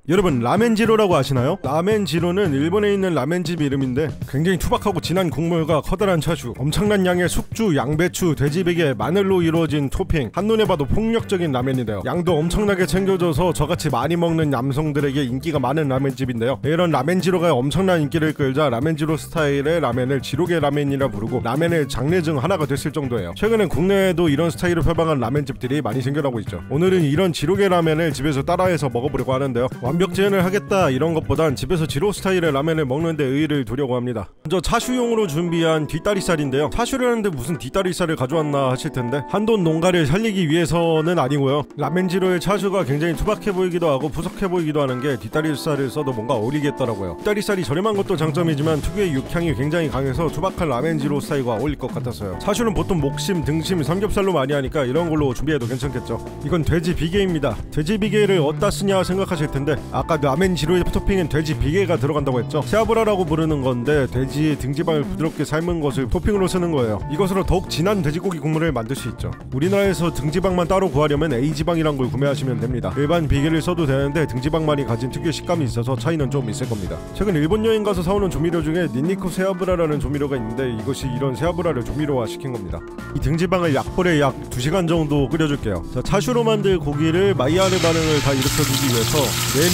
여러분 라멘지로라고 아시나요? 라멘지로는 일본에 있는 라멘집 이름인데 굉장히 투박하고 진한 국물과 커다란 차슈, 엄청난 양의 숙주, 양배추, 돼지베개, 마늘로 이루어진 토핑, 한눈에 봐도 폭력적인 라면인데요. 양도 엄청나게 챙겨줘서 저같이 많이 먹는 남성들에게 인기가 많은 라멘집인데요. 이런 라멘지로가 엄청난 인기를 끌자 라멘지로 스타일의 라면을 지로게 라멘이라 부르고 라멘의 장르 중 하나가 됐을 정도예요. 최근엔 국내에도 이런 스타일을 표방한 라멘집들이 많이 생겨나고 있죠. 오늘은 이런 지로게 라멘을 집에서 따라해서 먹어보려고 하는데요. 완벽 재현을 하겠다 이런 것보단 집에서 지로 스타일의 라면을 먹는데 의의를 두려고 합니다. 먼저 차슈용으로 준비한 뒷다리살인데요. 차슈를 하는데 무슨 뒷다리살을 가져왔나 하실텐데 한돈 농가를 살리기 위해서는 아니고요. 라멘지로의 차슈가 굉장히 투박해 보이기도 하고 푸석해 보이기도 하는 게 뒷다리살을 써도 뭔가 어울리겠더라고요. 뒷다리살이 저렴한 것도 장점이지만 특유의 육향이 굉장히 강해서 투박한 라멘지로 스타일과 어울릴 것 같았어요. 차슈는 보통 목심, 등심, 삼겹살로 많이 하니까 이런 걸로 준비해도 괜찮겠죠. 이건 돼지 비계입니다. 돼지 비계를 어디다 쓰냐 생각하실텐데 아까 라멘지로의 토핑엔 돼지 비계가 들어간다고 했죠. 세아브라라고 부르는 건데 돼지의 등지방을 부드럽게 삶은 것을 토핑으로 쓰는 거예요. 이것으로 더욱 진한 돼지고기 국물을 만들 수 있죠. 우리나라에서 등지방만 따로 구하려면 A지방이란 걸 구매하시면 됩니다. 일반 비계를 써도 되는데 등지방만이 가진 특유의 식감이 있어서 차이는 좀 있을 겁니다. 최근 일본 여행 가서 사오는 조미료 중에 닌니코 세아브라라는 조미료가 있는데 이것이 이런 세아브라를 조미료화 시킨 겁니다. 이 등지방을 약불에 약 2시간 정도 끓여줄게요. 자, 차슈로 만들 고기를 마이야르 반응을 다 일으켜주기 위해서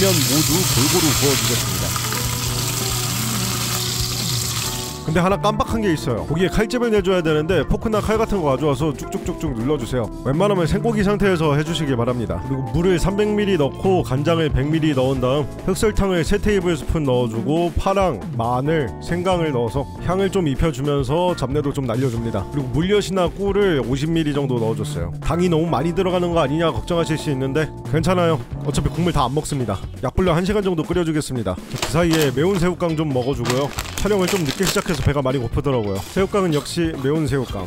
면 모두 골고루 구워주겠습니다. 근데 하나 깜빡한 게 있어요. 고기에 칼집을 내줘야 되는데 포크나 칼 같은 거 가져와서 쭉쭉쭉쭉 눌러주세요. 웬만하면 생고기 상태에서 해주시길 바랍니다. 그리고 물을 300ml 넣고 간장을 100ml 넣은 다음 흑설탕을 3테이블스푼 넣어주고 파랑, 마늘, 생강을 넣어서 향을 좀 입혀주면서 잡내도 좀 날려줍니다. 그리고 물엿이나 꿀을 50ml 정도 넣어줬어요. 당이 너무 많이 들어가는 거 아니냐 걱정하실 수 있는데 괜찮아요. 어차피 국물 다 안 먹습니다. 약불로 1시간 정도 끓여주겠습니다. 그 사이에 매운 새우깡 좀 먹어주고요. 촬영을 좀 늦게 시작해서 배가 많이 고프더라고요. 새우깡은 역시 매운 새우깡.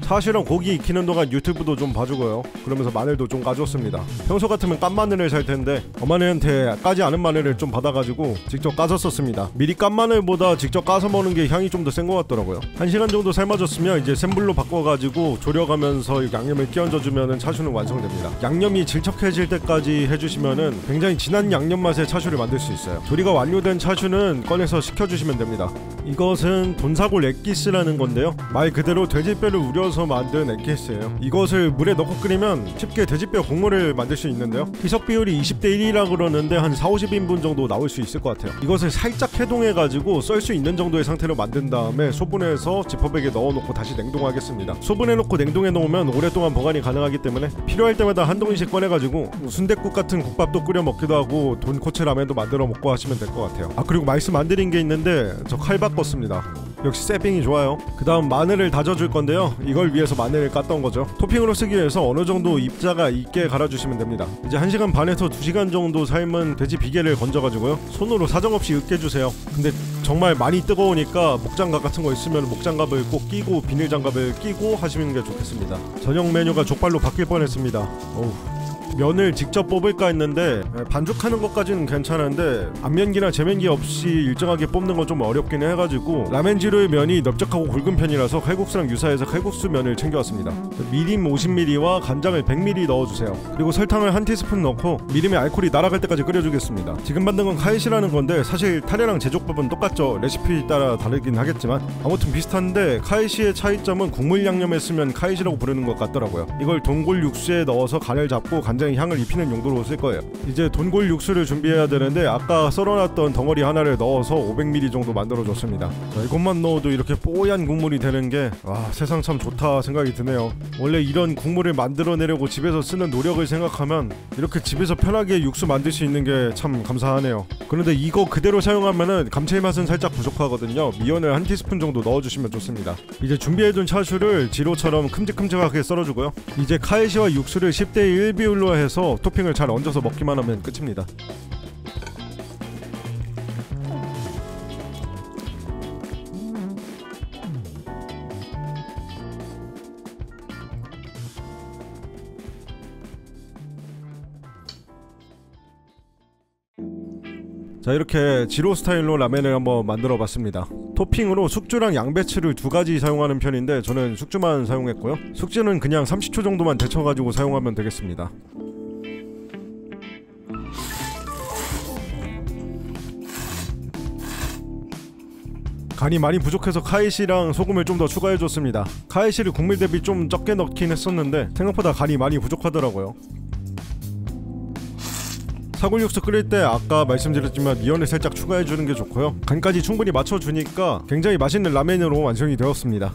사실은 고기 익히는 동안 유튜브도 좀 봐주고요. 그러면서 마늘도 좀 까줬습니다. 평소 같으면 깐 마늘을 살 텐데 어머니한테 까지 않은 마늘을 좀 받아가지고 직접 까서 썼습니다. 미리 깐 마늘보다 직접 까서 먹는 게 향이 좀 더 센 것 같더라고요. 1시간 정도 삶아줬으면 이제 센 불로 바꿔가지고 졸여가면서 양념을 끼얹어주면 차슈는 완성됩니다. 양념이 질척해질 때까지 해주시면은 굉장히 진한 양념 맛의 차슈를 만들 수 있어요. 조리가 완료된 차슈는 꺼내서 식혀주시면 됩니다. 이것은 돈사골 엑기스라는 건데요. 말 그대로 돼지뼈를 우려서 만든 엑기스예요. 이것을 물에 넣고 끓이면 쉽게 돼지뼈 국물을 만들 수 있는데요. 희석 비율이 20:1이라 그러는데 한 40-50인분 정도 나올 수 있을 것 같아요. 이것을 살짝 해동해가지고 썰 수 있는 정도의 상태로 만든 다음에 소분해서 지퍼백에 넣어놓고 다시 냉동하겠습니다. 소분해놓고 냉동해 놓으면 오랫동안 보관이 가능하기 때문에 필요할 때마다 한 동이씩 꺼내가지고 순댓국 같은 국밥도 끓여 먹기도 하고 돈코츠 라면도 만들어 먹고 하시면 될 것 같아요. 아, 그리고 말씀 안 드린 게 있는데 저 칼 바꿨습니다. 역시 세핑이 좋아요. 그 다음 마늘을 다져줄 건데요. 이걸 위해서 마늘을 깠던 거죠. 토핑으로 쓰기 위해서 어느 정도 입자가 있게 갈아주시면 됩니다. 이제 1시간 반에서 2시간 정도 삶은 돼지 비계를 건져가지고요. 손으로 사정없이 으깨주세요. 근데 정말 많이 뜨거우니까 목장갑 같은 거 있으면 목장갑을 꼭 끼고 비닐장갑을 끼고 하시는 게 좋겠습니다. 저녁 메뉴가 족발로 바뀔 뻔했습니다. 어우. 면을 직접 뽑을까 했는데 반죽하는 것까지는 괜찮은데 안면기나 제면기 없이 일정하게 뽑는 건 좀 어렵긴 해가지고 라멘지로의 면이 넓적하고 굵은 편이라서 칼국수랑 유사해서 칼국수 면을 챙겨왔습니다. 미림 50ml와 간장을 100ml 넣어주세요. 그리고 설탕을 1티스푼 넣고 미림의 알코올이 날아갈 때까지 끓여주겠습니다. 지금 만든 건 카이시라는 건데 사실 타레랑 제조법은 똑같죠. 레시피 따라 다르긴 하겠지만 아무튼 비슷한데 카이시의 차이점은 국물 양념에 쓰면 카이시라고 부르는 것 같더라고요. 이걸 동골 육수에 넣어서 간을 잡고 간장에 향을 입히는 용도로 쓸 거예요. 이제 돈골 육수를 준비해야 되는데 아까 썰어놨던 덩어리 하나를 넣어서 500ml 정도 만들어줬습니다. 자, 이것만 넣어도 이렇게 뽀얀 국물이 되는 게 와, 세상 참 좋다 생각이 드네요. 원래 이런 국물을 만들어내려고 집에서 쓰는 노력을 생각하면 이렇게 집에서 편하게 육수 만들 수 있는 게 참 감사하네요. 그런데 이거 그대로 사용하면은 감칠맛은 살짝 부족하거든요. 미연을 1티스푼 정도 넣어주시면 좋습니다. 이제 준비해둔 차슈를 지로처럼 큼직큼직하게 썰어주고요. 이제 카이시와 육수를 10:1 비율로 해서 토핑을 잘 얹어서 먹기만 하면 끝입니다. 자, 이렇게 지로 스타일로 라멘을 한번 만들어 봤습니다. 토핑으로 숙주랑 양배추를 2가지 사용하는 편인데 저는 숙주만 사용했고요. 숙주는 그냥 30초 정도만 데쳐가지고 사용하면 되겠습니다. 간이 많이 부족해서 카이시랑 소금을 좀 더 추가해줬습니다. 카이시를 국물 대비 좀 적게 넣긴 했었는데 생각보다 간이 많이 부족하더라고요. 사골육수 끓일 때 아까 말씀드렸지만 미원을 살짝 추가해주는 게 좋고요. 간까지 충분히 맞춰주니까 굉장히 맛있는 라멘으로 완성이 되었습니다.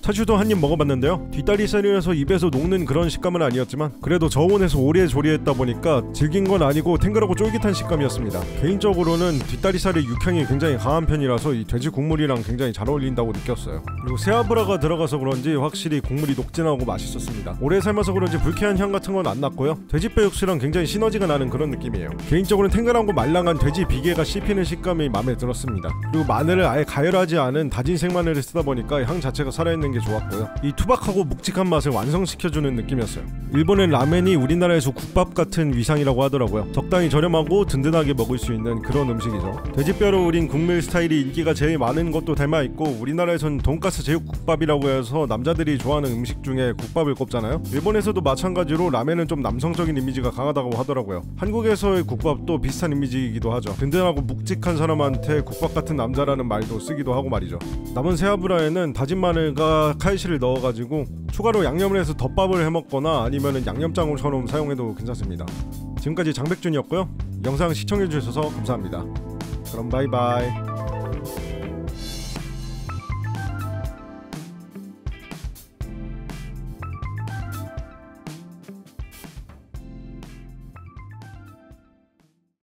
차슈도 한 입 먹어봤는데요, 뒷다리살이라서 입에서 녹는 그런 식감은 아니었지만 그래도 저온에서 오래 조리했다 보니까 질긴 건 아니고 탱글하고 쫄깃한 식감이었습니다. 개인적으로는 뒷다리살의 육향이 굉장히 강한 편이라서 이 돼지 국물이랑 굉장히 잘 어울린다고 느꼈어요. 그리고 새아브라가 들어가서 그런지 확실히 국물이 녹진하고 맛있었습니다. 오래 삶아서 그런지 불쾌한 향 같은 건 안 났고요, 돼지뼈 육수랑 굉장히 시너지가 나는 그런 느낌이에요. 개인적으로는 탱글하고 말랑한 돼지 비계가 씹히는 식감이 마음에 들었습니다. 그리고 마늘을 아예 가열하지 않은 다진 생마늘을 쓰다 보니까 향 자체가 살아있는 게 좋았고요. 이 투박하고 묵직한 맛을 완성시켜주는 느낌이었어요. 일본의 라멘이 우리나라에서 국밥 같은 위상이라고 하더라고요. 적당히 저렴하고 든든하게 먹을 수 있는 그런 음식이죠. 돼지뼈로 우린 국물 스타일이 인기가 제일 많은 것도 닮아있고, 우리나라에선 돈가스 제육국밥이라고 해서 남자들이 좋아하는 음식 중에 국밥을 꼽잖아요. 일본에서도 마찬가지로 라멘은 좀 남성적인 이미지가 강하다고 하더라고요. 한국에서의 국밥도 비슷한 이미지이기도 하죠. 든든하고 묵직한 사람한테 국밥 같은 남자라는 말도 쓰기도 하고 말이죠. 남은 새아브라에는 다진 마늘과 카이시를 넣어가지고 추가로 양념을 해서 덮밥을 해먹거나 아니면은 양념장처럼 사용해도 괜찮습니다. 지금까지 장백준이었고요. 영상 시청해주셔서 감사합니다. 그럼 바이바이.